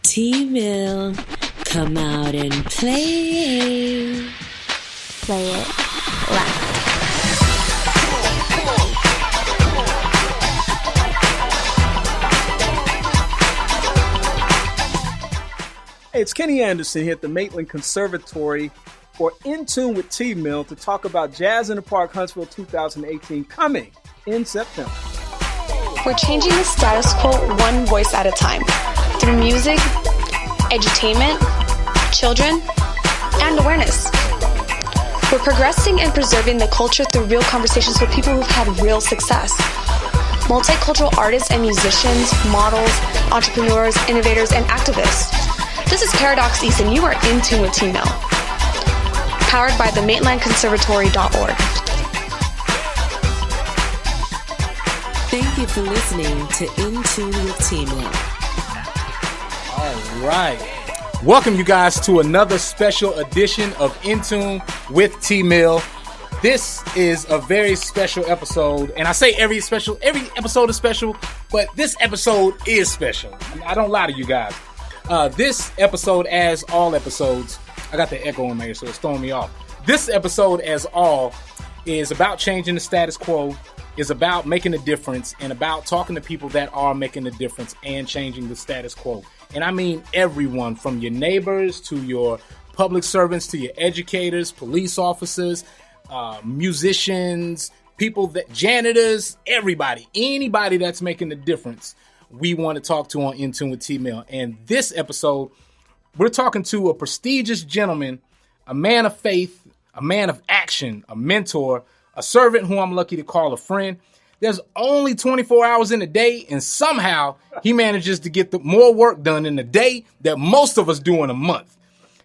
T-Mill, come out and play. Play it loud. Hey, it's Kenny Anderson here at the Maitland Conservatory for In Tune with T-Mill to talk about Jazz in the Park Huntsville 2018 coming in September. We're changing the status quo one voice at a time through music, edutainment, children, and awareness. We're progressing and preserving the culture through real conversations with people who've had real success. Multicultural artists and musicians, models, entrepreneurs, innovators, and activists. This is Paradox East, and you are in tune with T-Mill. Powered by the MaitlandConservatory.org. Thank you for listening to In Tune with T-Mill. All right. Welcome, you guys, to another special edition of In Tune with T-Mill. This is a very special episode, and I say every episode is special, but this episode is special. I don't lie to you guys. This episode, as all episodes, I got the echo in my ear, so it's throwing me off. This episode, as all, is about changing the status quo, is about making a difference, and about talking to people that are making a difference and changing the status quo. And I mean everyone, from your neighbors to your public servants to your educators, police officers, musicians, janitors, everybody, anybody that's making a difference. We want to talk to on In Tune with T-Mill. And this episode, we're talking to a prestigious gentleman, a man of faith, a man of action, a mentor, a servant who I'm lucky to call a friend. There's only 24 hours in a day, and somehow he manages to get more work done in a day that most of us do in a month.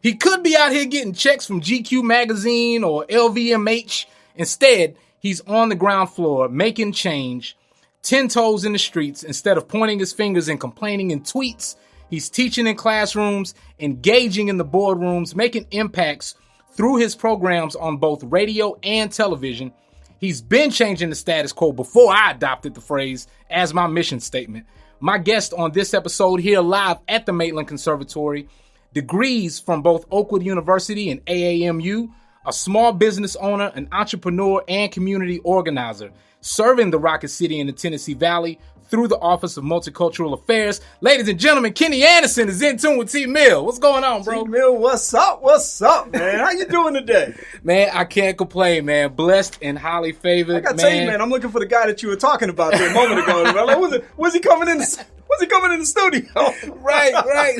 He could be out here getting checks from GQ Magazine or LVMH. Instead, he's on the ground floor making change, 10 toes in the streets. Instead of pointing his fingers and complaining in tweets, he's teaching in classrooms, engaging in the boardrooms, making impacts through his programs on both radio and television. He's been changing the status quo before I adopted the phrase as my mission statement. My guest on this episode here live at the Maitland Conservatory, degrees from both Oakland University and AAMU, a small business owner, an entrepreneur, and community organizer, serving the Rocket City and the Tennessee Valley through the Office of Multicultural Affairs. Ladies and gentlemen, Kenny Anderson is in tune with T-Mill. What's going on, bro? T-Mill, what's up? What's up, man? How you doing today? Man, I can't complain, man. Blessed and highly favored, I gotta tell you, man, I'm looking for the guy that you were talking about there a moment ago. Like, was he coming in the studio? Right.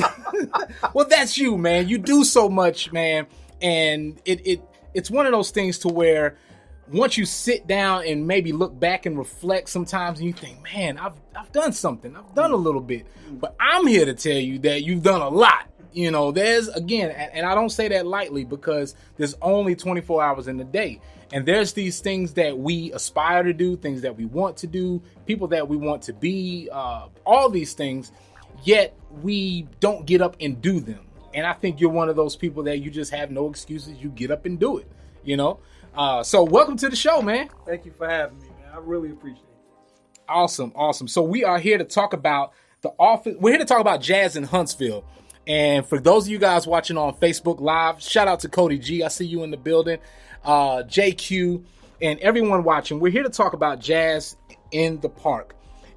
Well, that's you, man. You do so much, man. And it's one of those things to where once you sit down and maybe look back and reflect sometimes, and you think, man, I've done something. I've done a little bit. But I'm here to tell you that you've done a lot. You know, there's, again, and I don't say that lightly because there's only 24 hours in the day. And there's these things that we aspire to do, things that we want to do, people that we want to be, all these things, yet we don't get up and do them. And I think you're one of those people that you just have no excuses. You get up and do it, you know? So welcome to the show, man. Thank you for having me, man. I really appreciate it. Awesome. So we are here to talk about the office. We're here to talk about Jazz in Huntsville. And for those of you guys watching on Facebook Live, shout out to Cody G. I see you in the building. JQ and everyone watching. We're here to talk about Jazz in the Park.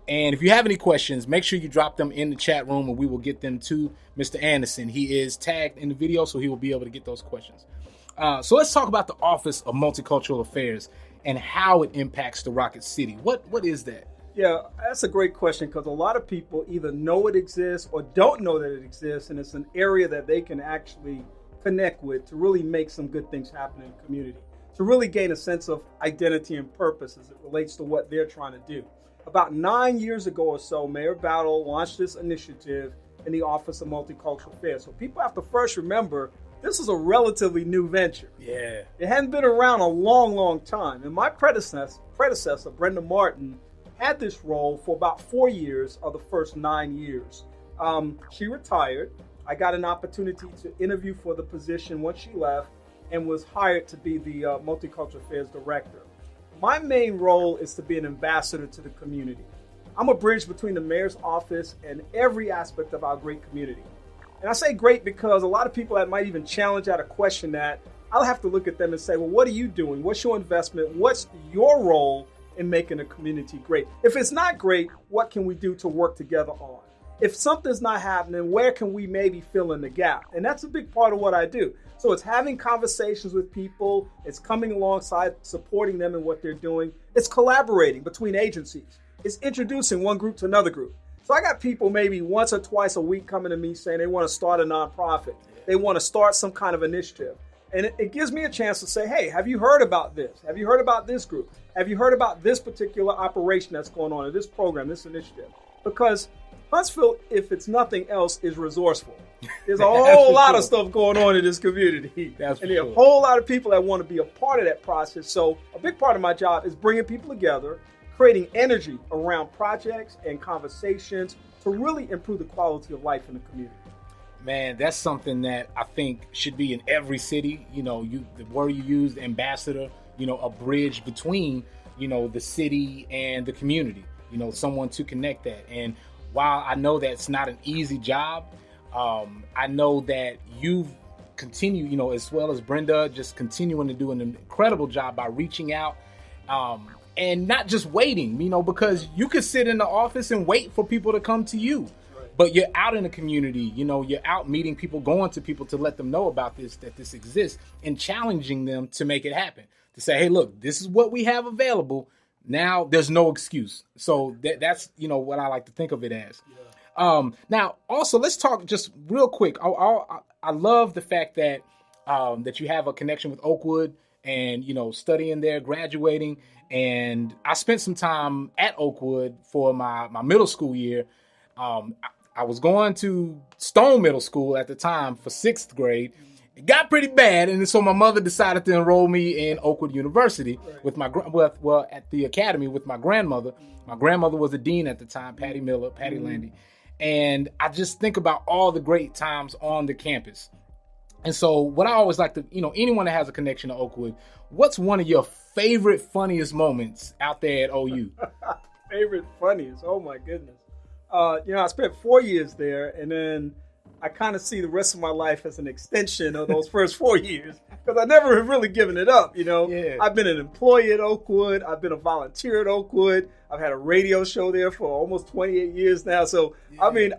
And if you have any questions, make sure you drop them in the chat room and we will get them to Mr. Anderson. He is tagged in the video, so he will be able to get those questions. So let's talk about the Office of Multicultural Affairs and how it impacts the Rocket City. What is that? Yeah, that's a great question because a lot of people either know it exists or don't know that it exists, and it's an area that they can actually connect with to really make some good things happen in the community, to really gain a sense of identity and purpose as it relates to what they're trying to do. About 9 years ago or so, Mayor Battle launched this initiative in the Office of Multicultural Affairs. So people have to first remember this is a relatively new venture. Yeah. It hadn't been around a long, long time. And my predecessor, Brenda Martin, had this role for about 4 years of the first 9 years. She retired. I got an opportunity to interview for the position once she left and was hired to be the Multicultural Affairs Director. My main role is to be an ambassador to the community. I'm a bridge between the mayor's office and every aspect of our great community. And I say great because a lot of people that might even challenge out a question that, I'll have to look at them and say, well, what are you doing? What's your investment? What's your role in making a community great? If it's not great, what can we do to work together on? If something's not happening, where can we maybe fill in the gap? And that's a big part of what I do. So it's having conversations with people. It's coming alongside, supporting them in what they're doing. It's collaborating between agencies. It's introducing one group to another group. So I got people maybe once or twice a week coming to me saying they want to start a nonprofit. They want to start some kind of initiative. And it gives me a chance to say, hey, have you heard about this? Have you heard about this group? Have you heard about this particular operation that's going on, or this program, this initiative? Because Huntsville, if it's nothing else, is resourceful. There's a whole lot of stuff going on in this community. And there are a whole lot of people that want to be a part of that process. So a big part of my job is bringing people together, creating energy around projects and conversations to really improve the quality of life in the community. Man, that's something that I think should be in every city. You know, the word you used, ambassador, a bridge between, the city and the community, someone to connect that. And while I know that's not an easy job, I know that you've continued, as well as Brenda, just continuing to do an incredible job by reaching out, and not just waiting, because you could sit in the office and wait for people to come to you. But you're out in the community, you're out meeting people, going to people to let them know about this, that this exists, and challenging them to make it happen. To say, hey, look, this is what we have available. Now there's no excuse. So that's, what I like to think of it as. Yeah. Now, also, let's talk just real quick. I love the fact that that you have a connection with Oakwood and, studying there, graduating. And I spent some time at Oakwood for my middle school year. I was going to Stone Middle School at the time for 6th grade. It got pretty bad, and so my mother decided to enroll me in Oakwood University with at the academy with my grandmother. My grandmother was the dean at the time, Patty Landy. And I just think about all the great times on the campus. And so what I always like to, anyone that has a connection to Oakwood, what's one of your favorite, funniest moments out there at OU? Favorite, funniest? Oh, my goodness. I spent 4 years there, and then I kind of see the rest of my life as an extension of those first 4 years, because I never have really given it up. Yeah. I've been an employee at Oakwood. I've been a volunteer at Oakwood. I've had a radio show there for almost 28 years now. So, yeah.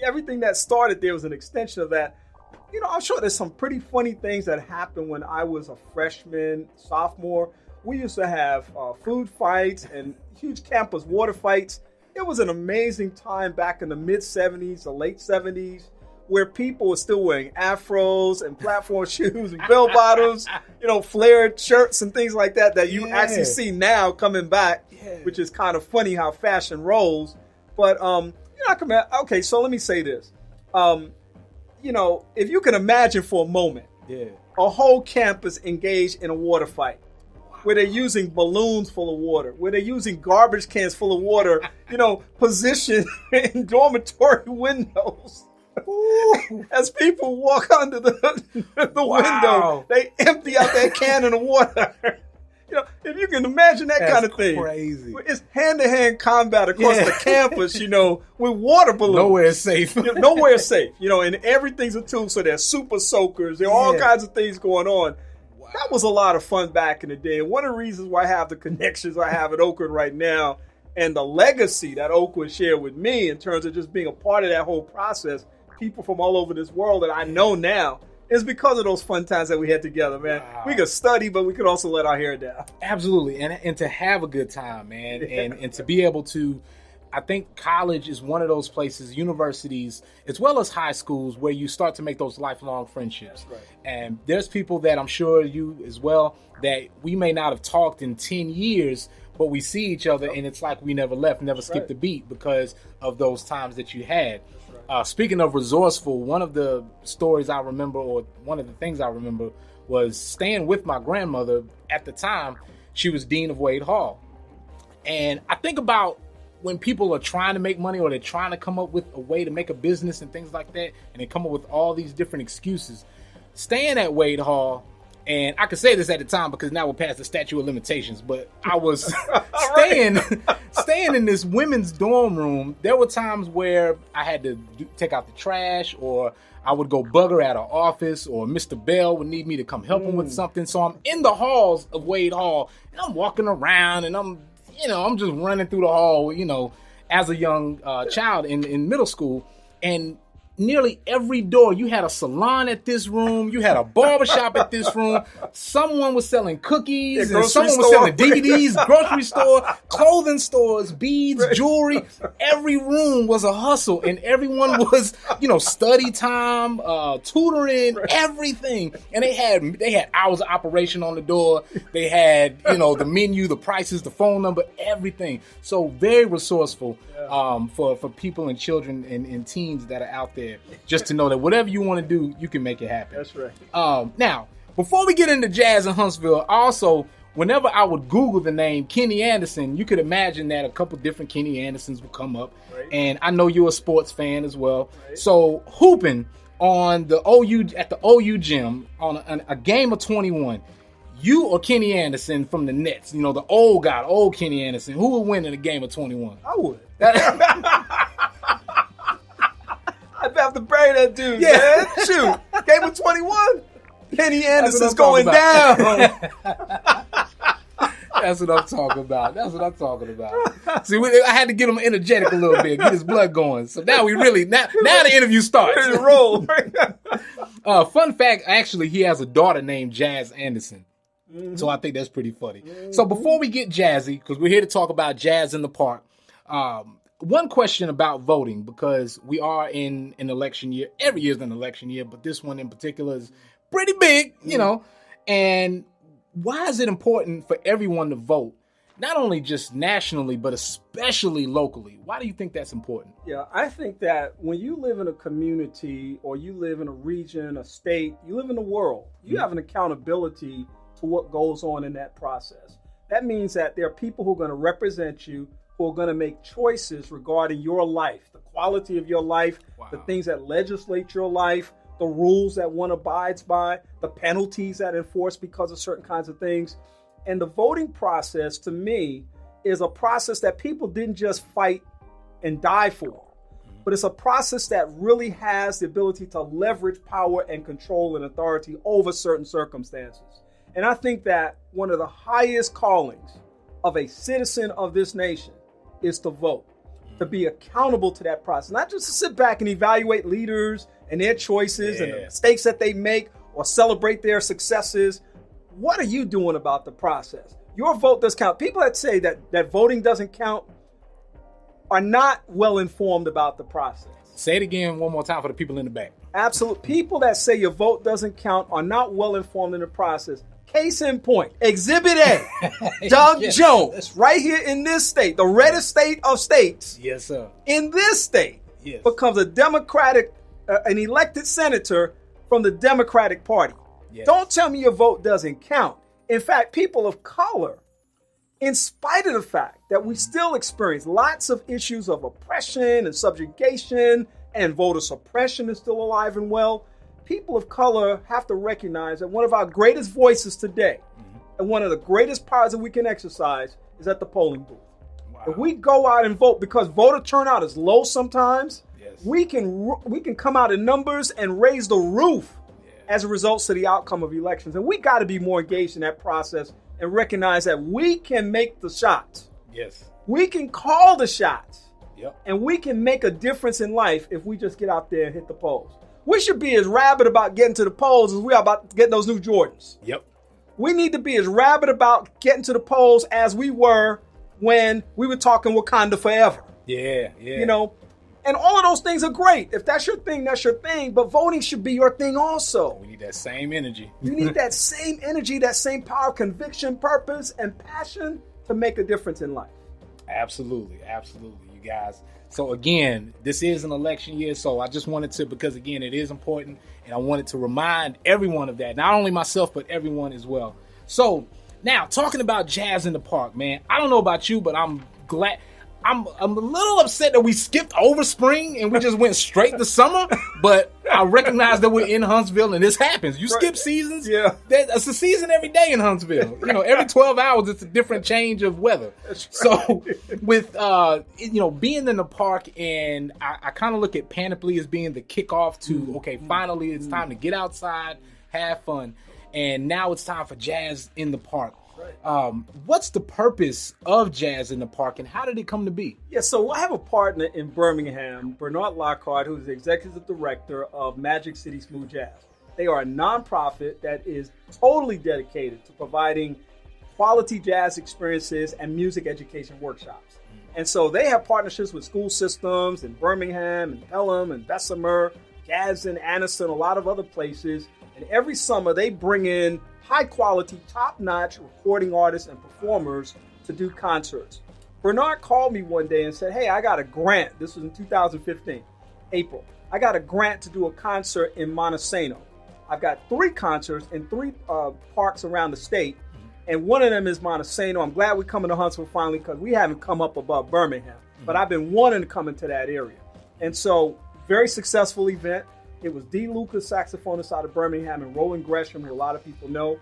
Everything that started there was an extension of that. I'm sure there's some pretty funny things that happened when I was a freshman, sophomore. We used to have food fights and huge campus water fights. It was an amazing time back in the mid-'70s, the late 70s, where people were still wearing afros and platform shoes and bell-bottoms, flared shirts and things like that you actually see now coming back, which is kind of funny how fashion rolls. But, okay, so let me say this. If you can imagine for a moment, a whole campus engaged in a water fight, where they're using balloons full of water, where they're using garbage cans full of water, positioned in dormitory windows. As people walk under the window, they empty out that can of water. If you can imagine that kind of thing. Crazy. It's hand-to-hand combat across the campus, with water balloons. Nowhere is safe. Nowhere is safe, and everything's a tool. So there's super soakers. There are all kinds of things going on. That was a lot of fun back in the day. And one of the reasons why I have the connections I have at Oakwood right now and the legacy that Oakwood shared with me in terms of just being a part of that whole process, people from all over this world that I know now, is because of those fun times that we had together, man. Wow. We could study, but we could also let our hair down. Absolutely. And to have a good time, man. And to be able to, I think college is one of those places, universities, as well as high schools, where you start to make those lifelong friendships. Right. And there's people that I'm sure you as well, that we may not have talked in 10 years, but we see each other and it's like we never left, never skipped a beat because of those times that you had. Speaking of resourceful, one of the stories I remember, or one of the things I remember, was staying with my grandmother. At the time, she was dean of Wade Hall. And I think about when people are trying to make money, or they're trying to come up with a way to make a business and things like that, and they come up with all these different excuses. Staying at Wade Hall, And I could say this at the time because now we're past the statute of limitations, but I was staying in this women's dorm room. There were times where I had to take out the trash, or I would go bug her at her office, or Mr. Bell would need me to come help him with something. So I'm in the halls of Wade Hall, and I'm walking around, and I'm just running through the hall, as a young child in middle school. And nearly every door, you had a salon at this room, you had a barbershop at this room, someone was selling cookies, and someone was selling DVDs, grocery store, clothing stores, beads, jewelry. Every room was a hustle, and everyone was, study time, tutoring, everything. And they had hours of operation on the door. They had, the menu, the prices, the phone number, everything. So very resourceful for people and children and teens that are out there, just to know that whatever you want to do, you can make it happen. That's right. Now, before we get into jazz in Huntsville, also, whenever I would Google the name Kenny Anderson, you could imagine that a couple different Kenny Andersons would come up. Right. And I know you're a sports fan as well. Right. So hooping at the OU gym on a game of 21, you or Kenny Anderson from the Nets, the old guy, old Kenny Anderson, who would win in a game of 21? I would. I'd have to bury that dude, man. Shoot. Game of 21? Kenny Anderson's going down. That's what I'm talking about. See, I had to get him energetic a little bit, get his blood going. So now now the interview starts. Ready to roll. Fun fact, actually, he has a daughter named Jazz Anderson. Mm-hmm. So I think that's pretty funny. Mm-hmm. So before we get jazzy, because we're here to talk about jazz in the park, one question about voting, because we are in an election year. Every year is an election year, but this one in particular is pretty big, and why is it important for everyone to vote? Not only just nationally, but especially locally. Why do you think that's important? Yeah, I think that when you live in a community, or you live in a region, a state, you live in the world, you have an accountability to what goes on in that process. That means that there are people who are going to represent you, who are going to make choices regarding your life, the quality of your life, the things that legislate your life, the rules that one abides by, the penalties that enforce because of certain kinds of things. And the voting process, to me, is a process that people didn't just fight and die for, but it's a process that really has the ability to leverage power and control and authority over certain circumstances. And I think that one of the highest callings of a citizen of this nation is to vote, to be accountable to that process, not just to sit back and evaluate leaders and their choices and the mistakes that they make, or celebrate their successes. What are you doing about the process? Your vote does count. People that say that voting doesn't count are not well informed about the process. Say it again one more time for the people in the back. Absolute. People that say your vote doesn't count are not well informed in the process. Case in point, Exhibit A, Doug Jones, right here in this state, the reddest state of states. Yes, sir. In this state, becomes a Democratic, an elected senator from the Democratic Party. Yes. Don't tell me your vote doesn't count. In fact, people of color, in spite of the fact that we still experience lots of issues of oppression and subjugation, and voter suppression is still alive and well, people of color have to recognize that one of our greatest voices today, and one of the greatest powers that we can exercise, is at the polling booth. Wow. If we go out and vote, because voter turnout is low sometimes, we can come out in numbers and raise the roof as a result to the outcome of elections. And we got to be more engaged in that process and recognize that we can make the shots. Yes. We can call the shots. Yep. And we can make a difference in life if we just get out there and hit the polls. We should be as rabid about getting to the polls as we are about getting those new Jordans. Yep. We need to be as rabid about getting to the polls as we were when we were talking Wakanda forever. Yeah. And all of those things are great. If that's your thing, that's your thing. But voting should be your thing also. We need that same energy. You need that same energy, that same power, conviction, purpose, and passion to make a difference in life. Absolutely, you guys. So again, this is an election year, so I just wanted to, because again, it is important, and I wanted to remind everyone of that. Not only myself, but everyone as well. So now, talking about jazz in the park, man, I don't know about you, but I'm glad. I'm a little upset that we skipped over spring and we just went straight to summer, but I recognize that we're in Huntsville, and this happens. You skip seasons. Yeah. It's a season every day in Huntsville. Every 12 hours, it's a different change of weather. That's right. So with, being in the park, and I kind of look at Panoply as being the kickoff to, okay, finally it's time to get outside, have fun. And now it's time for jazz in the park. Right. What's the purpose of jazz in the park, and how did it come to be? Yeah, so I have a partner in Birmingham, Bernard Lockhart, who's the executive director of Magic City Smooth Jazz. They are a nonprofit that is totally dedicated to providing quality jazz experiences and music education workshops. And so they have partnerships with school systems in Birmingham and Pelham and Bessemer, Gadsden, Anniston, a lot of other places. And every summer they bring in high-quality, top-notch recording artists and performers to do concerts. Bernard called me one day and said, hey, I got a grant. This was in 2015, April. I got a grant to do a concert in Montesano. I've got 3 concerts in 3 parks around the state, and one of them is Montesano. I'm glad we're coming to Huntsville finally because we haven't come up above Birmingham, but I've been wanting to come into that area. And so, very successful event. It was D. Lucas, saxophonist out of Birmingham, and Roland Gresham, who a lot of people know,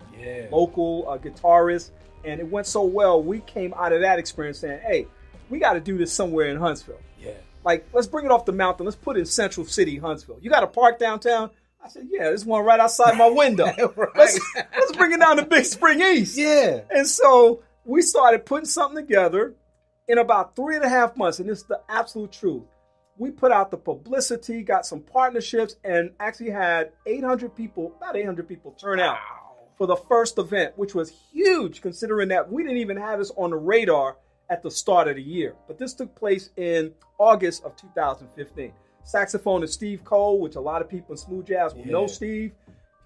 local guitarist. And it went so well, we came out of that experience saying, hey, we got to do this somewhere in Huntsville. Yeah. Like, let's bring it off the mountain. Let's put it in Central City, Huntsville. You got a park downtown? I said, yeah, there's one right outside my window. Right. Let's bring it down to Big Spring East. Yeah. And so we started putting something together in about 3.5 months, and this is the absolute truth. We put out the publicity, got some partnerships, and actually had about 800 people turn out for the first event, which was huge considering that we didn't even have this on the radar at the start of the year. But this took place in August of 2015. Saxophonist Steve Cole, which a lot of people in smooth jazz will know Steve,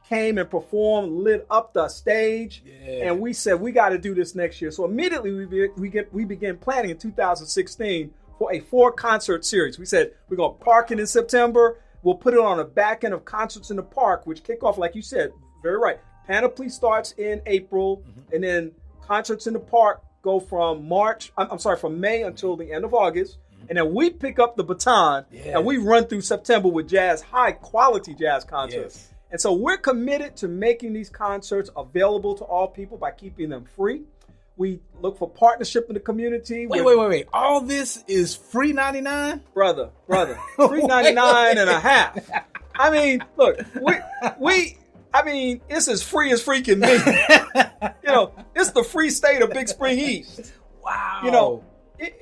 came and performed, lit up the stage, and we said, we got to do this next year. So immediately we began planning in 2016 for a 4-concert series. We said, we're going to park it in September. We'll put it on the back end of concerts in the park, which kick off, like you said, very right. Panoply starts in April, and then concerts in the park go from May until the end of August. And then we pick up the baton and we run through September with high quality jazz concerts. Yes. And so we're committed to making these concerts available to all people by keeping them free. We look for partnership in the community. Wait. All this is free 99? Brother. Free 99 and a half. I mean, look, it's as free can be. It's the free state of Big Spring East. Wow. It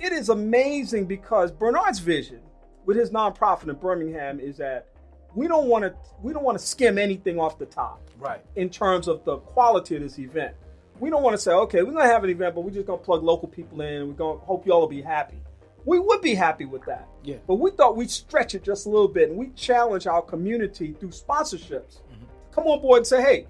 is amazing because Bernard's vision with his nonprofit in Birmingham is that we don't want to skim anything off the top. Right. In terms of the quality of this event. We don't want to say, okay, we're going to have an event, but we're just going to plug local people in. We're going to hope y'all will be happy. We would be happy with that. Yeah. But we thought we'd stretch it just a little bit, and we challenge our community through sponsorships. Come on board and say, hey,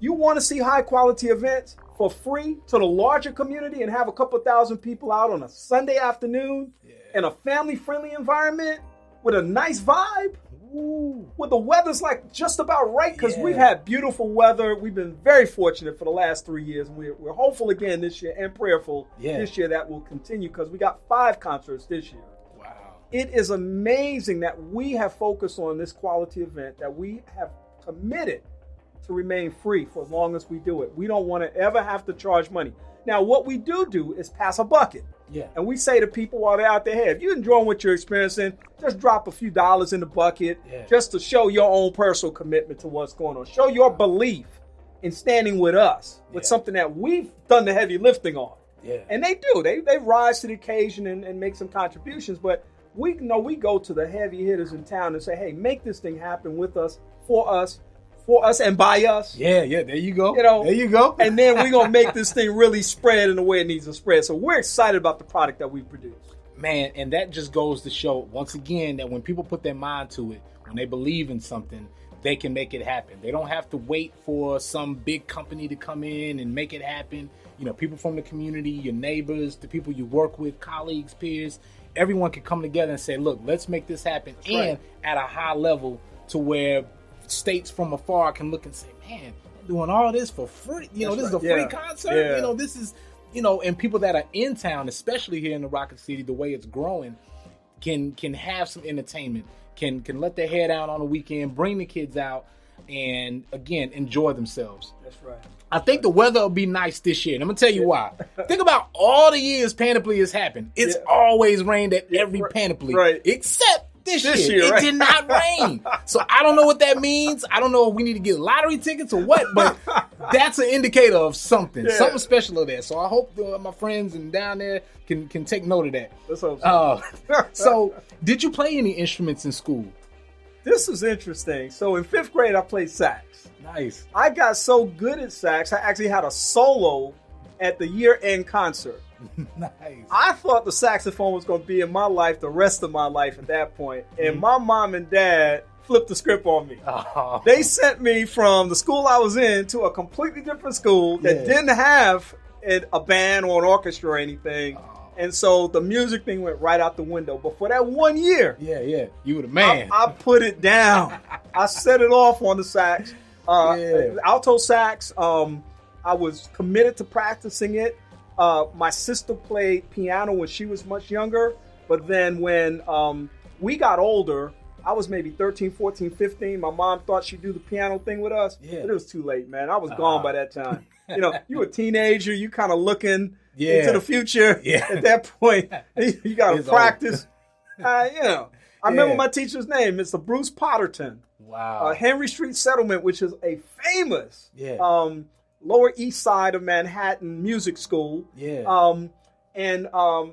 you want to see high-quality events for free to the larger community and have a couple thousand people out on a Sunday afternoon in a family-friendly environment with a nice vibe? Ooh. Where the weather's like just about right because we've had beautiful weather. We've been very fortunate for the last 3 years. And we're hopeful again this year and prayerful this year that will continue because we got 5 concerts this year. Wow. It is amazing that we have focused on this quality event, that we have committed to remain free for as long as we do it. We don't want to ever have to charge money. Now, what we do is pass a bucket. Yeah. And we say to people while they're out there, hey, if you're enjoying what you're experiencing, just drop a few dollars in the bucket just to show your own personal commitment to what's going on. Show your belief in standing with us with something that we've done the heavy lifting on. Yeah. And they do. They rise to the occasion and make some contributions. But we know we go to the heavy hitters in town and say, hey, make this thing happen with us, for us and by us. Yeah, there you go. There you go. And then we're going to make this thing really spread in the way it needs to spread. So we're excited about the product that we produce. Man, and that just goes to show, once again, that when people put their mind to it, when they believe in something, they can make it happen. They don't have to wait for some big company to come in and make it happen. People from the community, your neighbors, the people you work with, colleagues, peers, everyone can come together and say, look, let's make this happen. That's and at a high level to where states from afar can look and say, man, they're doing all this for free. This is a free concert. Yeah. This is, and people that are in town, especially here in the Rocket City, the way it's growing, can have some entertainment, can let their hair down on the weekend, bring the kids out, and again enjoy themselves. That's right. I think the weather will be nice this year, and I'm gonna tell you why. Think about all the years Panoply has happened. It's always rained at every Panoply, except this year. It did not rain. So I don't know what that means. I don't know if we need to get lottery tickets or what, but that's an indicator of something. Something special of that. So I hope my friends and down there can take note of that. Let's hope so. So did you play any instruments in school? This is interesting. So in 5th grade, I played sax. Nice. I got so good at sax, I actually had a solo at the year-end concert. Nice. I thought the saxophone was going to be in my life the rest of my life at that point. And my mom and dad flipped the script on me. Oh. They sent me from the school I was in to a completely different school that didn't have a band or an orchestra or anything. And so the music thing went right out the window. But for that 1 year, you were the man. I put it down. I set it off on the sax. Alto sax, I was committed to practicing it. My sister played piano when she was much younger. But then when we got older, I was maybe 13, 14, 15. My mom thought she'd do the piano thing with us. But it was too late, man. I was gone by that time. You know, you were a teenager. You kind of looking into the future. At that point, you got to practice. I remember my teacher's name, Mr. Bruce Potterton. Wow. Henry Street Settlement, which is a famous Lower East Side of Manhattan music school. And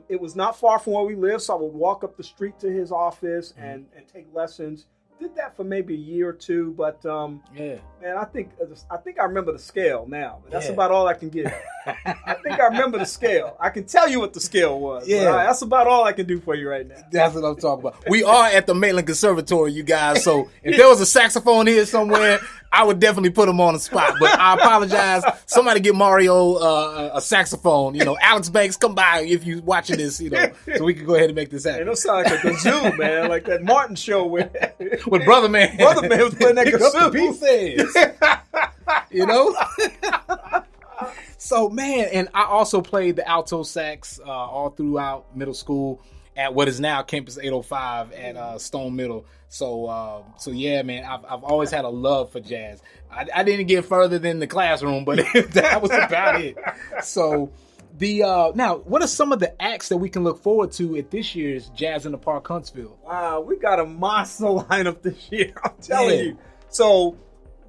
it was not far from where we lived, so I would walk up the street to his office and take lessons. Did that for maybe a year or two, but man, I think I remember the scale now. But that's about all I can give. I think I remember the scale. I can tell you what the scale was. That's about all I can do for you right now. That's what I'm talking about. We are at the Maitland Conservatory, you guys. So if there was a saxophone here somewhere, I would definitely put him on the spot. But I apologize. Somebody get Mario a saxophone. You know, Alex Banks, come by if you're watching this. You know, so we can go ahead and make this happen. It don't sound like a kazoo, man. Like that Martin show with Brother Man. Brother Man was playing that kazoo. Pieces. You know. So, man, and I also played the alto sax all throughout middle school at what is now Campus 805 at Stone Middle. So yeah, man, I've always had a love for jazz. I didn't get further than the classroom, but that was about it. So now, what are some of the acts that we can look forward to at this year's Jazz in the Park Huntsville? Wow, we got a monster lineup this year. I'm telling you. So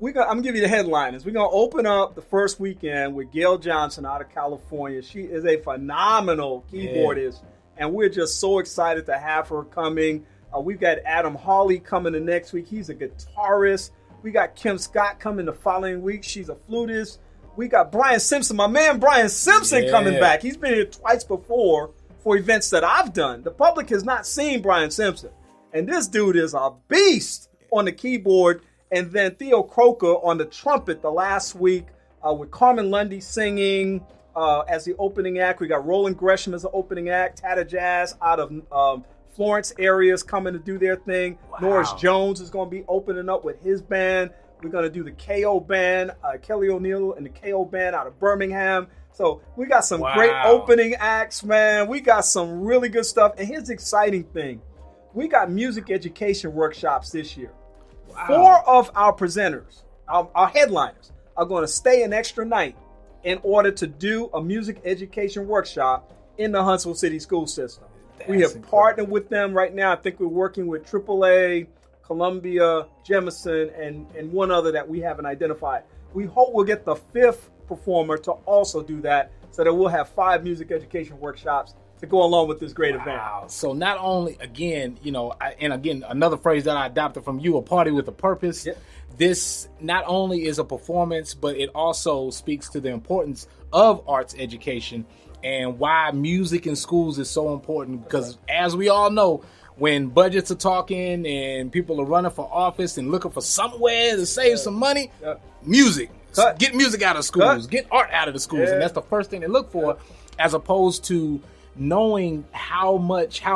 I'm gonna give you the headliners. We're gonna open up the first weekend with Gail Johnson out of California. She is a phenomenal keyboardist, and we're just so excited to have her coming. We've got Adam Hawley coming the next week. He's a guitarist. We got Kim Scott coming the following week. She's a flutist. We got Brian Simpson, my man Brian Simpson, coming back. He's been here twice before for events that I've done. The public has not seen Brian Simpson, and this dude is a beast on the keyboard. And then Theo Croker on the trumpet the last week with Carmen Lundy singing as the opening act. We got Roland Gresham as the opening act. Tata Jazz out of Florence areas coming to do their thing. Wow. Norris Jones is going to be opening up with his band. We're going to do the KO band, Kelly O'Neill and the KO band out of Birmingham. So we got some great opening acts, man. We got some really good stuff. And here's the exciting thing. We got music education workshops this year. Wow. 4 of our presenters, our headliners, are going to stay an extra night in order to do a music education workshop in the Huntsville City School System. We have partnered with them right now. I think we're working with AAA, Columbia, Jemison, and one other that we haven't identified. We hope we'll get the 5th performer to also do that so that we'll have 5 music education workshops to go along with this great event. So not only, again, another phrase that I adopted from you, a party with a purpose. Yep. This not only is a performance, but it also speaks to the importance of arts education and why music in schools is so important. Because as we all know, when budgets are talking and people are running for office and looking for somewhere to save some money, music. Get music out of schools. Get art out of the schools. And that's the first thing they look for, as opposed to knowing how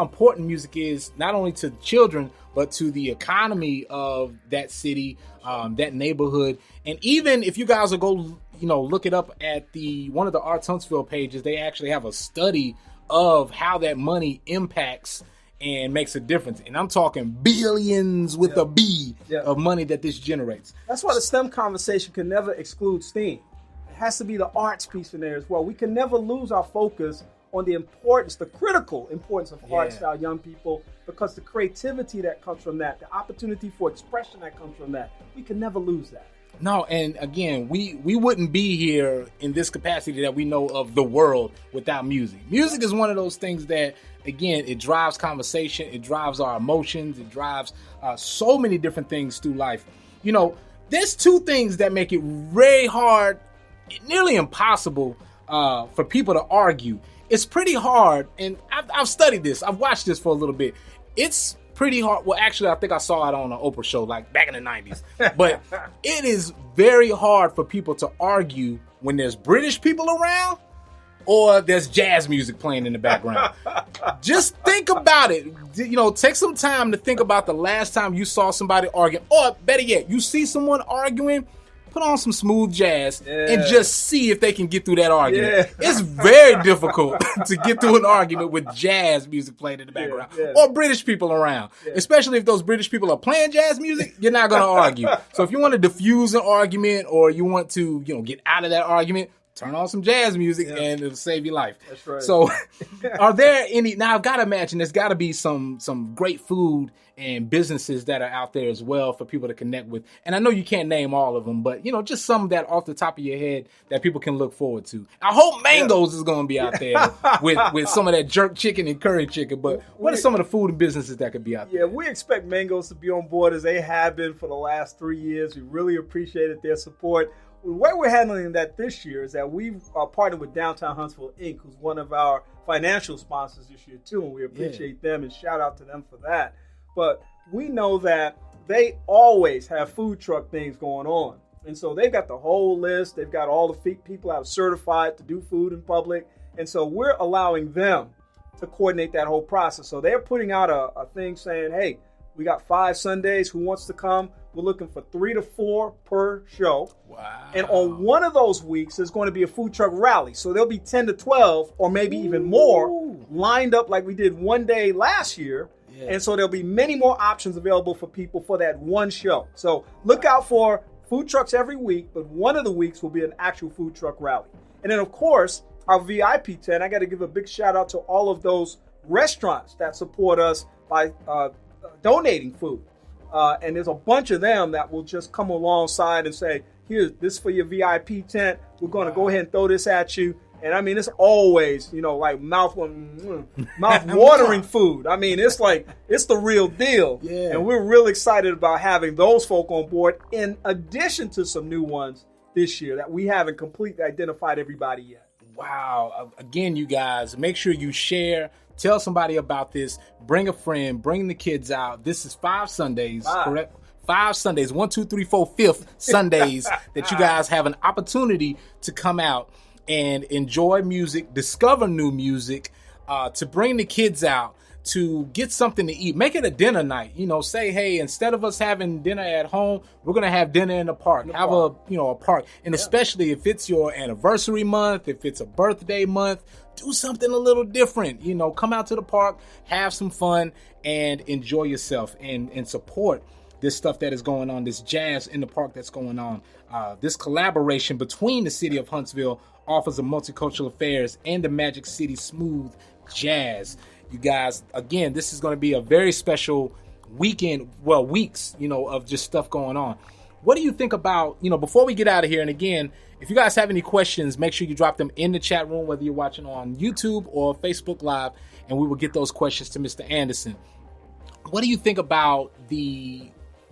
important music is, not only to children, but to the economy of that city, that neighborhood. And even if you guys will go, look it up at one of the Arts Huntsville pages, they actually have a study of how that money impacts and makes a difference. And I'm talking billions with a B of money that this generates. That's why the STEM conversation can never exclude STEAM. It has to be the arts piece in there as well. We can never lose our focus on the importance, the critical importance of arts to our young people, because the creativity that comes from that, the opportunity for expression that comes from that, we can never lose that. No, and again, we wouldn't be here in this capacity that we know of the world without music. Music is one of those things that, again, it drives conversation, it drives our emotions, it drives so many different things through life. You know, there's two things that make it very hard, nearly impossible for people to argue. It's pretty hard, and I've studied this. I've watched this for a little bit. It's pretty hard. Well, actually, I think I saw it on an Oprah show, like back in the 90s. But it is very hard for people to argue when there's British people around or there's jazz music playing in the background. Just think about it. You know, take some time to think about the last time you saw somebody arguing. Or better yet, you see someone arguing, put on some smooth jazz and just see if they can get through that argument. It's very difficult to get through an argument with jazz music playing in the background or British people around. Especially if those British people are playing jazz music, you're not going to argue. So if you want to diffuse an argument or you want to, you know, get out of that argument, turn on some jazz music and it'll save your life. That's right. So are there any, now I've got to imagine there's got to be some great food and businesses that are out there as well for people to connect with. And I know you can't name all of them, but, you know, just some that off the top of your head that people can look forward to. I hope Mango's is going to be out there with some of that jerk chicken and curry chicken. But what are some of the food and businesses that could be out there? Yeah, we expect Mango's to be on board as they have been for the last 3 years. We really appreciated their support. The way we're handling that this year is that we've partnered with Downtown Huntsville, Inc., who's one of our financial sponsors this year, too, and we appreciate them and shout out to them for that. But we know that they always have food truck things going on. And so they've got the whole list. They've got all the people that are certified to do food in public. And so we're allowing them to coordinate that whole process. So they're putting out a thing saying, hey, we got 5 Sundays. Who wants to come? We're looking for 3 to 4 per show. Wow. And on one of those weeks, there's going to be a food truck rally. So there'll be 10 to 12 or maybe even more lined up like we did one day last year. Yeah. And so there'll be many more options available for people for that one show. So look out for food trucks every week, but one of the weeks will be an actual food truck rally. And then, of course, our VIP tent, I got to give a big shout out to all of those restaurants that support us by donating food. And there's a bunch of them that will just come alongside and say, here, this is for your VIP tent. We're going to go ahead and throw this at you. And I mean, it's always, you know, like mouth-watering food. I mean, it's like, it's the real deal. Yeah. And we're real excited about having those folk on board in addition to some new ones this year that we haven't completely identified everybody yet. Wow. Again, you guys, make sure you share. Tell somebody about this. Bring a friend. Bring the kids out. This is 5 Sundays, correct? 5 Sundays, 1, 2, 3, 4, 5th Sundays that you guys have an opportunity to come out and enjoy music, discover new music, to bring the kids out, to get something to eat. Make it a dinner night. You know, say, hey, instead of us having dinner at home, we're going to have dinner in the park. Have a park. And especially if it's your anniversary month, if it's a birthday month, do something a little different. You know, come out to the park, have some fun, and enjoy yourself and support this stuff that is going on, this jazz in the park that's going on. This collaboration between the city of Huntsville, Office of Multicultural Affairs, and the Magic City Smooth Jazz. You guys, again, this is going to be a very special weekend, weeks, of just stuff going on. What do you think about, before we get out of here, and again, if you guys have any questions, make sure you drop them in the chat room, whether you're watching on YouTube or Facebook Live, and we will get those questions to Mr. Anderson. What do you think about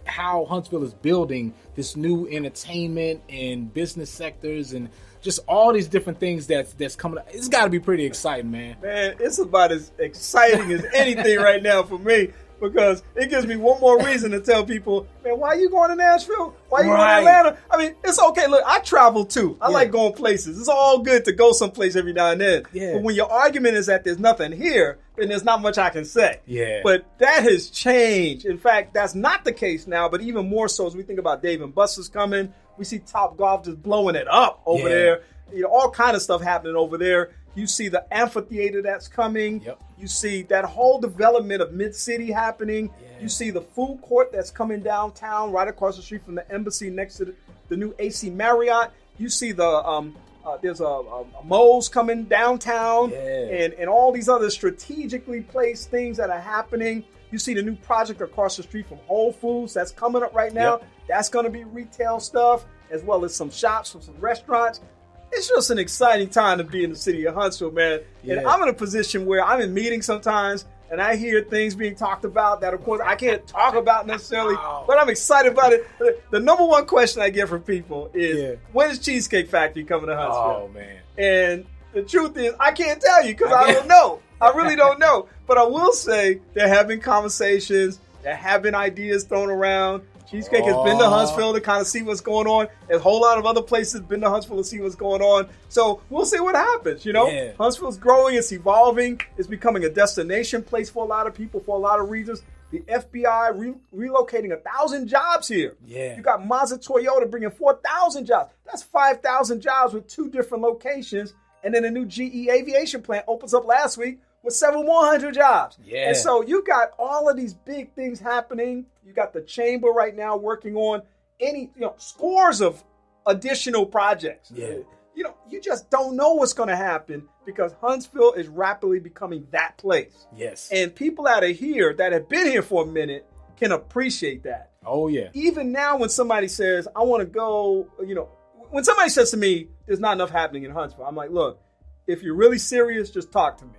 how Huntsville is building this new entertainment and business sectors and just all these different things that's coming up? It's got to be pretty exciting, man. Man, it's about as exciting as anything right now for me, because it gives me one more reason to tell people, man, why are you going to Nashville? Why are you going to Atlanta? I mean, it's okay. Look, I travel too. I like going places. It's all good to go someplace every now and then. Yeah. But when your argument is that there's nothing here, then there's not much I can say. Yeah. But that has changed. In fact, that's not the case now, but even more so as we think about Dave and Buster's coming. We see Top Golf just blowing it up over there. All kind of stuff happening over there. You see the amphitheater that's coming. Yep. You see that whole development of Mid-City happening. Yeah. You see the food court that's coming downtown right across the street from the embassy next to the new AC Marriott. You see the there's a Moe's coming downtown, and all these other strategically placed things that are happening. You see the new project across the street from Whole Foods that's coming up right now. Yep. That's going to be retail stuff, as well as some shops, some restaurants. It's just an exciting time to be in the city of Huntsville, man. Yeah. And I'm in a position where I'm in meetings sometimes, and I hear things being talked about that, of course, I can't talk about necessarily, but I'm excited about it. The number one question I get from people is, when is Cheesecake Factory coming to Huntsville? Oh, man. And the truth is, I can't tell you because I don't know. I really don't know. But I will say there have been conversations, there have been ideas thrown around. Cheesecake has been to Huntsville to kind of see what's going on. There's a whole lot of other places been to Huntsville to see what's going on. So we'll see what happens, you know. Yeah. Huntsville's growing, it's evolving, it's becoming a destination place for a lot of people for a lot of reasons. The FBI relocating 1,000 jobs here. Yeah. You got Mazda Toyota bringing 4,000 jobs. That's 5,000 jobs with 2 different locations. And then a new GE aviation plant opens up last week with several more hundred jobs. Yeah. And so you got all of these big things happening. You got the chamber right now working on scores of additional projects. Yeah. You just don't know what's going to happen because Huntsville is rapidly becoming that place. Yes. And people out of here that have been here for a minute can appreciate that. Oh, yeah. Even now when somebody says, I want to go, when somebody says to me, there's not enough happening in Huntsville, I'm like, look, if you're really serious, just talk to me.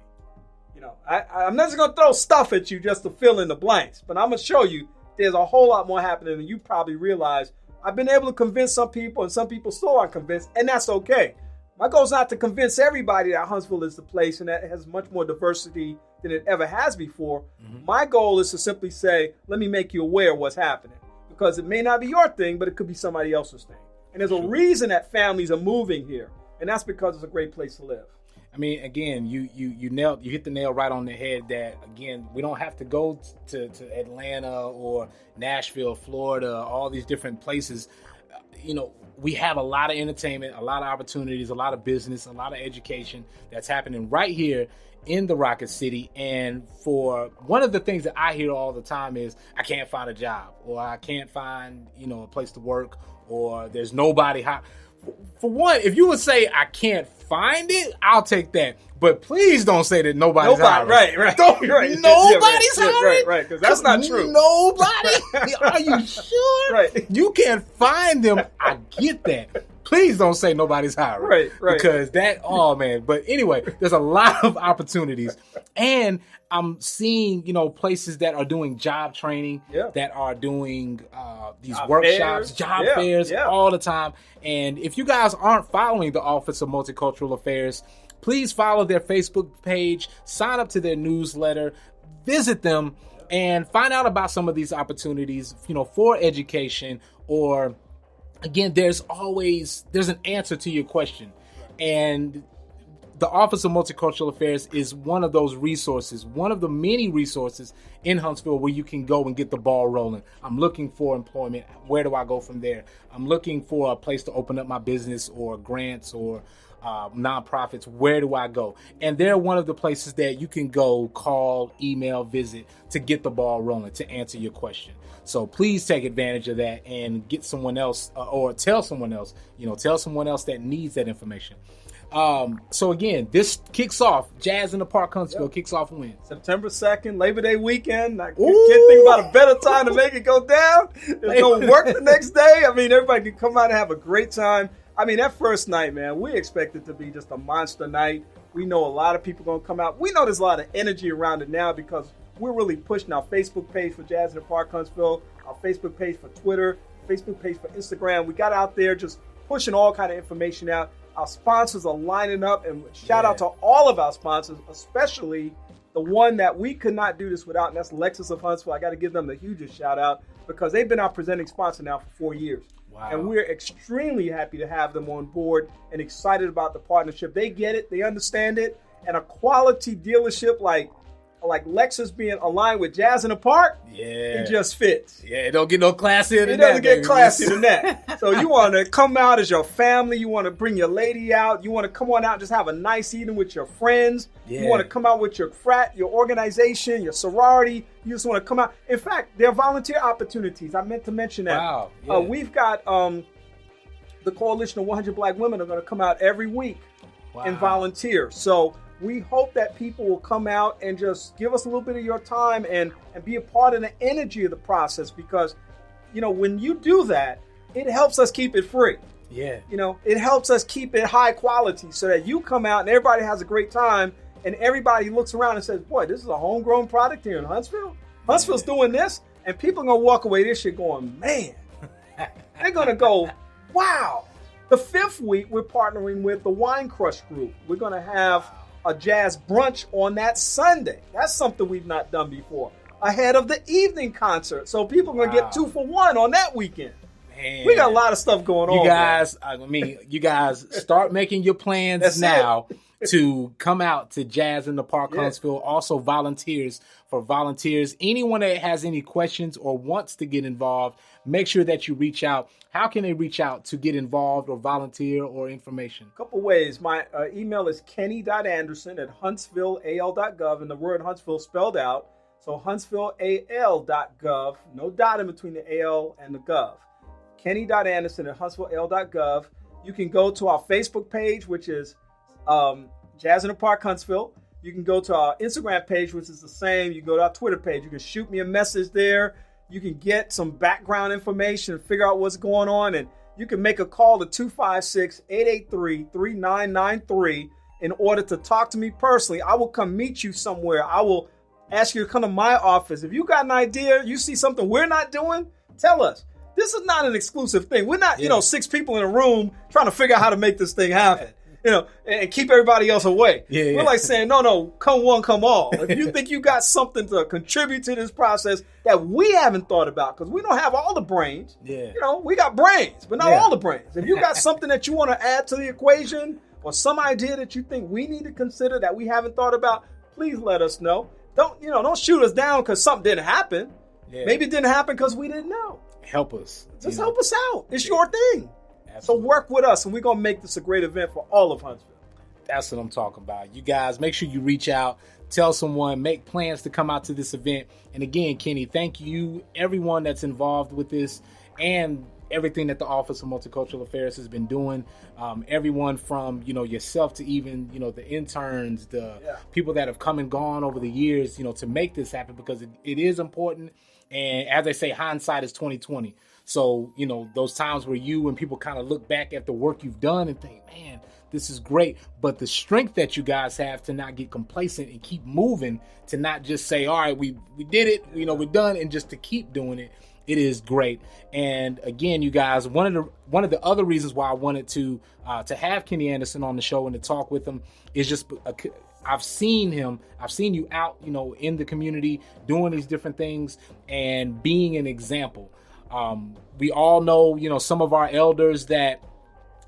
I'm not just going to throw stuff at you just to fill in the blanks, but I'm going to show you there's a whole lot more happening than you probably realize. I've been able to convince some people, and some people still aren't convinced, and that's okay. My goal is not to convince everybody that Huntsville is the place and that it has much more diversity than it ever has before. Mm-hmm. My goal is to simply say, let me make you aware of what's happening, because it may not be your thing, but it could be somebody else's thing. And there's a reason that families are moving here, and that's because it's a great place to live. I mean, again, you hit the nail right on the head that, again, we don't have to go to Atlanta or Nashville, Florida, all these different places. We have a lot of entertainment, a lot of opportunities, a lot of business, a lot of education that's happening right here in the Rocket City. And for one of the things that I hear all the time is I can't find a job, or I can't find, a place to work, or there's nobody hot. For one, if you would say I can't find it, I'll take that. But please don't say that nobody's hiring. Right. Nobody's hiring. Right, because that's not true. Nobody? Are you sure? Right. You can't find them. I get that. Please don't say nobody's hiring. Right. Because But anyway, there's a lot of opportunities. And I'm seeing, places that are doing job training, that are doing these workshops, job fairs all the time. And if you guys aren't following the Office of Multicultural Affairs, please follow their Facebook page, sign up to their newsletter, visit them, and find out about some of these opportunities, for education. Or, again, there's an answer to your question. And the Office of Multicultural Affairs is one of those resources, one of the many resources in Huntsville where you can go and get the ball rolling. I'm looking for employment. Where do I go from there? I'm looking for a place to open up my business, or grants, or nonprofits. Where do I go? And they're one of the places that you can go, call, email, visit to get the ball rolling, to answer your question. So please take advantage of that and get someone else, or tell someone else that needs that information. So again, this kicks off, Jazz in the Park Huntsville kicks off when? September 2nd, Labor Day weekend. I can't think about a better time to make it go down. There's no work the next day. I mean, everybody can come out and have a great time. I mean, that first night, man, we expect it to be just a monster night. We know a lot of people going to come out. We know there's a lot of energy around it now because we're really pushing our Facebook page for Jazz in the Park Huntsville, our Facebook page for Twitter, Facebook page for Instagram. We got out there just pushing all kind of information out. Our sponsors are lining up, and shout out to all of our sponsors, especially the one that we could not do this without, and that's Lexus of Huntsville. I got to give them the hugest shout out because they've been our presenting sponsor now for 4 years. Wow. And we're extremely happy to have them on board and excited about the partnership. They get it, they understand it, and a quality dealership like like Lexus being aligned with Jazz in the Park, Yeah. it just fits. Yeah, it don't get no classier than It that. doesn't get baby. classier than that. So you want to come out as your family. You want to bring your lady out. You want to come on out and just have a nice evening with your friends. Yeah. You want to come out with your frat, your organization, your sorority. You just want to come out. In fact, there are volunteer opportunities. I meant to mention that. Wow. Yeah. We've got the Coalition of 100 Black Women are going to come out every week and volunteer. So we hope that people will come out and just give us a little bit of your time and be a part of the energy of the process, because, you know, when you do that, it helps us keep it free. Yeah. You know, it helps us keep it high quality so that you come out and everybody has a great time and everybody looks around and says, boy, this is a homegrown product here in Huntsville. Huntsville's doing this, and people are going to walk away this shit going, man. They're going to go, wow. The 5th week, we're partnering with the Wine Crush Group. We're going to have a jazz brunch on that Sunday. That's something we've not done before. Ahead of the evening concert. So people are going to get 2 for 1 on that weekend. Man. We got a lot of stuff going on. You guys start making your plans That's now to come out to Jazz in the Park, Yeah. Huntsville. Also volunteers. Anyone that has any questions or wants to get involved, make sure that you reach out. How can they reach out to get involved or volunteer or information? A couple ways. My email is kenny.anderson@huntsvilleal.gov, and the word Huntsville spelled out. So huntsvilleal.gov, no dot in between the AL and the gov. Kenny.anderson@huntsvilleal.gov. You can go to our Facebook page, which is Jazz in the Park Huntsville. You can go to our Instagram page, which is the same. You can go to our Twitter page. You can shoot me a message there. You can get some background information, figure out what's going on, and you can make a call to 256-883-3993 in order to talk to me personally. I will come meet you somewhere. I will ask you to come to my office. If you got an idea, you see something we're not doing, tell us. This is not an exclusive thing. We're not, 6 people in a room trying to figure out how to make this thing happen. And keep everybody else away. Yeah. We're like saying, no, come one, come all. If you think you got something to contribute to this process that we haven't thought about, because we don't have all the brains. Yeah. We got brains, but not all the brains. If you got something that you want to add to the equation or some idea that you think we need to consider that we haven't thought about, please let us know. Don't shoot us down because something didn't happen. Yeah. Maybe it didn't happen because we didn't know. Help us. Just help us out. It's your thing. Absolutely. So work with us, and we're going to make this a great event for all of Huntsville. That's what I'm talking about. You guys, make sure you reach out, tell someone, make plans to come out to this event. And again, Kenny, thank you, everyone that's involved with this and everything that the Office of Multicultural Affairs has been doing. Everyone from, yourself to even, the interns, the people that have come and gone over the years, to make this happen, because it is important. And as they say, hindsight is 20/20. So, those times where you and people kind of look back at the work you've done and think, man, this is great. But the strength that you guys have to not get complacent and keep moving, to not just say, all right, we did it, we're done, and just to keep doing it. It is great. And again, you guys, one of the other reasons why I wanted to have Kenny Anderson on the show and to talk with him is just I've seen you out, in the community doing these different things and being an example. We all know, some of our elders that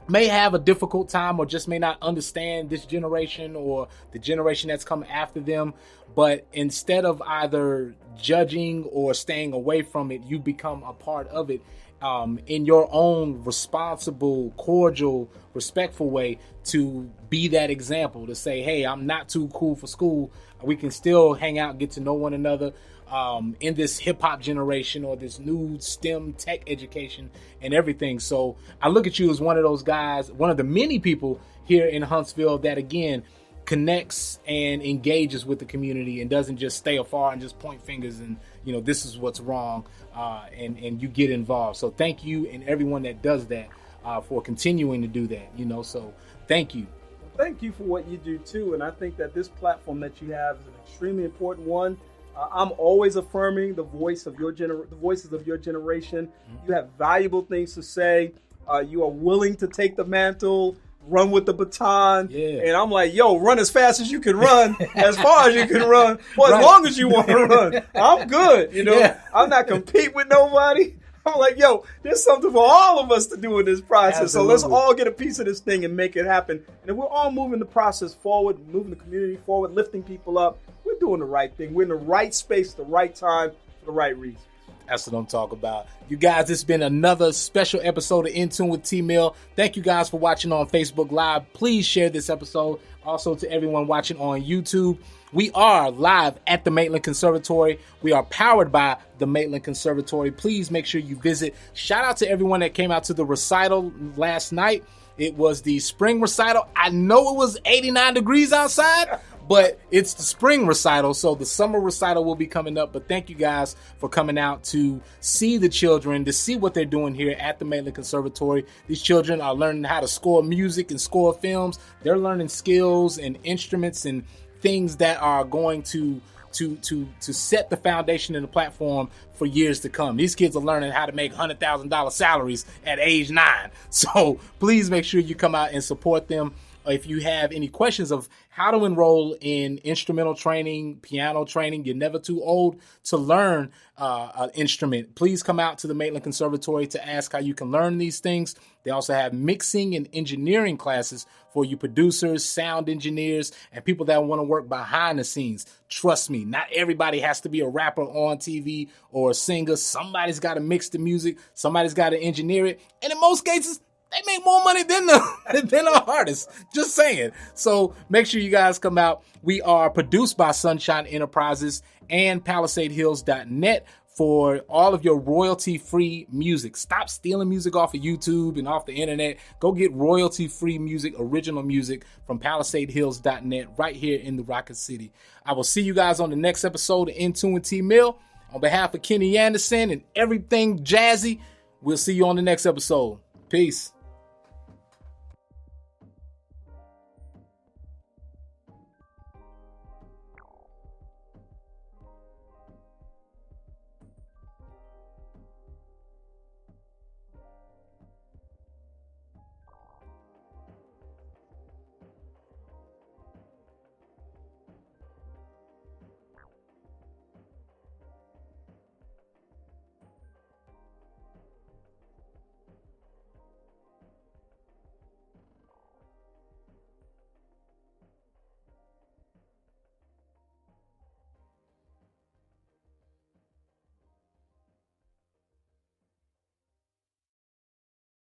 may have a difficult time or just may not understand this generation or the generation that's come after them. But instead of either judging or staying away from it, you become a part of it in your own responsible, cordial, respectful way to be that example, to say, hey, I'm not too cool for school. We can still hang out and get to know one another in this hip hop generation or this new STEM tech education and everything. So I look at you as one of those guys, one of the many people here in Huntsville that, again, connects and engages with the community and doesn't just stay afar and just point fingers and, this is what's wrong, and you get involved. So thank you and everyone that does that for continuing to do that, so thank you. Thank you for what you do too. And I think that this platform that you have is an extremely important one. I'm always affirming the voices of your generation. You have valuable things to say. You are willing to take the mantle, run with the baton. Yeah. And I'm like, run as fast as you can run, as far as you can run, or as long as you want to run. I'm good. Yeah. I'm not competing with nobody. I'm like, there's something for all of us to do in this process. Absolutely. So let's all get a piece of this thing and make it happen. And if we're all moving the process forward, moving the community forward, lifting people up, we're we're doing the right thing. We're in the right space, the right time, for the right reasons. That's what I'm talking about. You guys, it's been another special episode of In Tune with T-Mill. Thank you guys for watching on Facebook Live. Please share this episode. Also to everyone watching on YouTube. We are live at the Maitland Conservatory. We are powered by the Maitland Conservatory. Please make sure you visit. Shout out to everyone that came out to the recital last night. It was the spring recital. I know it was 89 degrees outside, but it's the spring recital, so the summer recital will be coming up. But thank you guys for coming out to see the children, to see what they're doing here at the Maitland Conservatory. These children are learning how to score music and score films. They're learning skills and instruments and things that are going to set the foundation and the platform for years to come. These kids are learning how to make $100,000 salaries at age 9. So please make sure you come out and support them. If you have any questions of how to enroll in instrumental training, piano training, you're never too old to learn an instrument. Please come out to the Maitland Conservatory to ask how you can learn these things. They also have mixing and engineering classes for you producers, sound engineers, and people that want to work behind the scenes. Trust me, not everybody has to be a rapper on TV or a singer. Somebody's got to mix the music. Somebody's got to engineer it. And in most cases, they make more money than the artists. Just saying. So make sure you guys come out. We are produced by Sunshine Enterprises and PalisadeHills.net for all of your royalty-free music. Stop stealing music off of YouTube and off the internet. Go get royalty-free music, original music from PalisadeHills.net right here in the Rocket City. I will see you guys on the next episode of In Tune with T-Mill. On behalf of Kenny Anderson and everything jazzy, we'll see you on the next episode. Peace.